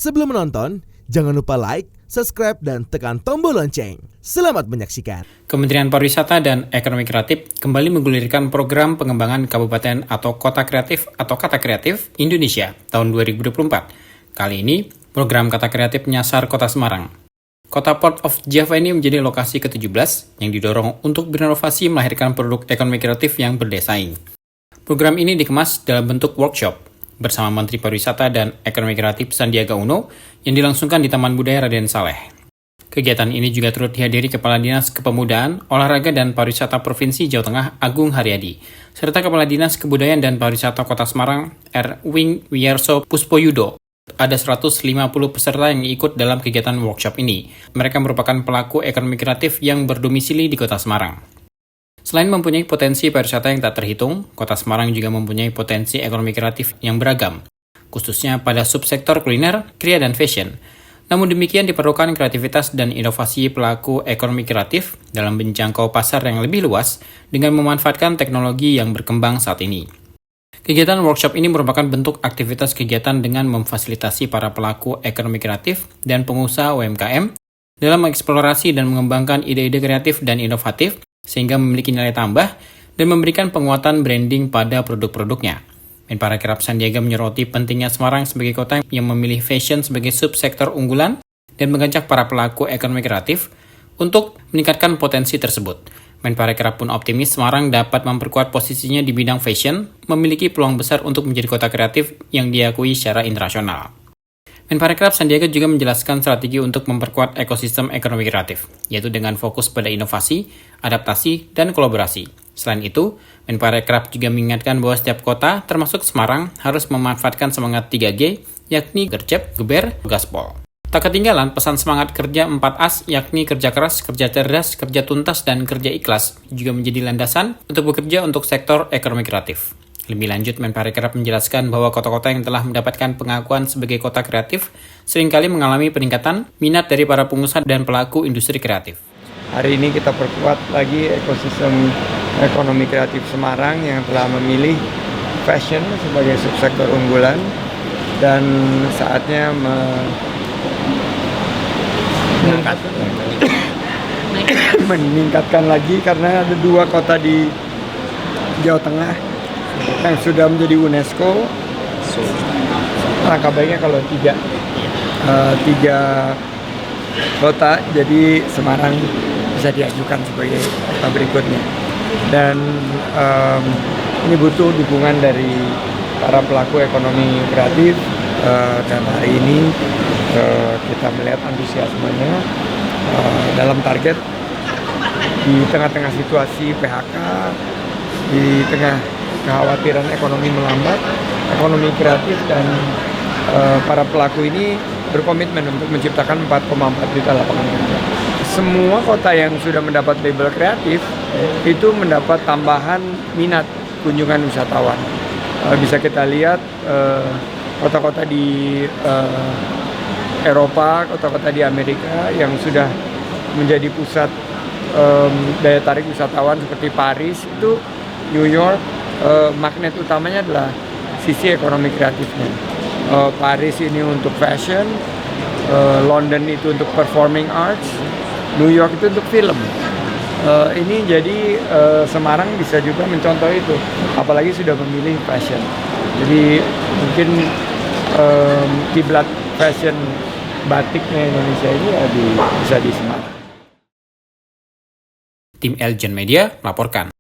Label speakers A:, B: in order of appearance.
A: Sebelum menonton, jangan lupa like, subscribe, dan tekan tombol lonceng. Selamat menyaksikan.
B: Kementerian Pariwisata dan Ekonomi Kreatif kembali menggulirkan program pengembangan kabupaten atau kota kreatif atau kata kreatif Indonesia tahun 2024. Kali ini, program kata kreatif menyasar Kota Semarang. Kota Port of Java ini menjadi lokasi ke-17 yang didorong untuk berinovasi melahirkan produk ekonomi kreatif yang berdesain. Program ini dikemas dalam bentuk workshop bersama Menteri Pariwisata dan Ekonomi Kreatif Sandiaga Uno yang dilangsungkan di Taman Budaya Raden Saleh. Kegiatan ini juga turut dihadiri Kepala Dinas Kepemudaan, Olahraga dan Pariwisata Provinsi Jawa Tengah Agung Haryadi, serta Kepala Dinas Kebudayaan dan Pariwisata Kota Semarang Erwin Wiyarso Puspoyudo. Ada 150 peserta yang ikut dalam kegiatan workshop ini. Mereka merupakan pelaku ekonomi kreatif yang berdomisili di Kota Semarang. Selain mempunyai potensi pariwisata yang tak terhitung, Kota Semarang juga mempunyai potensi ekonomi kreatif yang beragam, khususnya pada subsektor kuliner, kria, dan fashion. Namun demikian diperlukan kreativitas dan inovasi pelaku ekonomi kreatif dalam menjangkau pasar yang lebih luas dengan memanfaatkan teknologi yang berkembang saat ini. Kegiatan workshop ini merupakan bentuk aktivitas kegiatan dengan memfasilitasi para pelaku ekonomi kreatif dan pengusaha UMKM dalam mengeksplorasi dan mengembangkan ide-ide kreatif dan inovatif sehingga memiliki nilai tambah dan memberikan penguatan branding pada produk-produknya. Menparekraf Sandiaga menyoroti pentingnya Semarang sebagai kota yang memilih fashion sebagai subsektor unggulan dan mengajak para pelaku ekonomi kreatif untuk meningkatkan potensi tersebut. Menparekraf pun optimis Semarang dapat memperkuat posisinya di bidang fashion, memiliki peluang besar untuk menjadi kota kreatif yang diakui secara internasional. Menparekraf Sandiaga juga menjelaskan strategi untuk memperkuat ekosistem ekonomi kreatif, yaitu dengan fokus pada inovasi, adaptasi, dan kolaborasi. Selain itu, Menparekraf juga mengingatkan bahwa setiap kota, termasuk Semarang, harus memanfaatkan semangat 3G, yakni gercep, geber, gaspol. Tak ketinggalan pesan semangat kerja 4As, yakni kerja keras, kerja cerdas, kerja tuntas, dan kerja ikhlas, juga menjadi landasan untuk bekerja untuk sektor ekonomi kreatif. Lebih lanjut, Menparekraf menjelaskan bahwa kota-kota yang telah mendapatkan pengakuan sebagai kota kreatif seringkali mengalami peningkatan minat dari para pengusaha dan pelaku industri kreatif.
C: Hari ini kita perkuat lagi ekosistem ekonomi kreatif Semarang yang telah memilih fashion sebagai subsektor unggulan dan saatnya meningkatkan lagi karena ada 2 kota di Jawa Tengah yang sudah menjadi UNESCO. Langkah baiknya kalau 3 kota, jadi Semarang bisa diajukan sebagai kota berikutnya. Dan ini butuh dukungan dari para pelaku ekonomi kreatif, dan hari ini kita melihat antusiasmenya dalam target di tengah-tengah situasi PHK, di tengah kekhawatiran ekonomi melambat, ekonomi kreatif dan para pelaku ini berkomitmen untuk menciptakan 4,4 juta lapangan kerja. Semua kota yang sudah mendapat label kreatif itu mendapat tambahan minat kunjungan wisatawan. Bisa kita lihat kota-kota di Eropa, kota-kota di Amerika yang sudah menjadi pusat daya tarik wisatawan seperti Paris, itu New York, magnet utamanya adalah sisi ekonomi kreatifnya. Paris ini untuk fashion, London itu untuk performing arts, New York itu untuk film. Ini jadi Semarang bisa juga mencontoh itu, apalagi sudah memilih fashion. Jadi mungkin kiblat fashion batiknya Indonesia ini bisa di Semarang.
B: Tim Elgen Media melaporkan.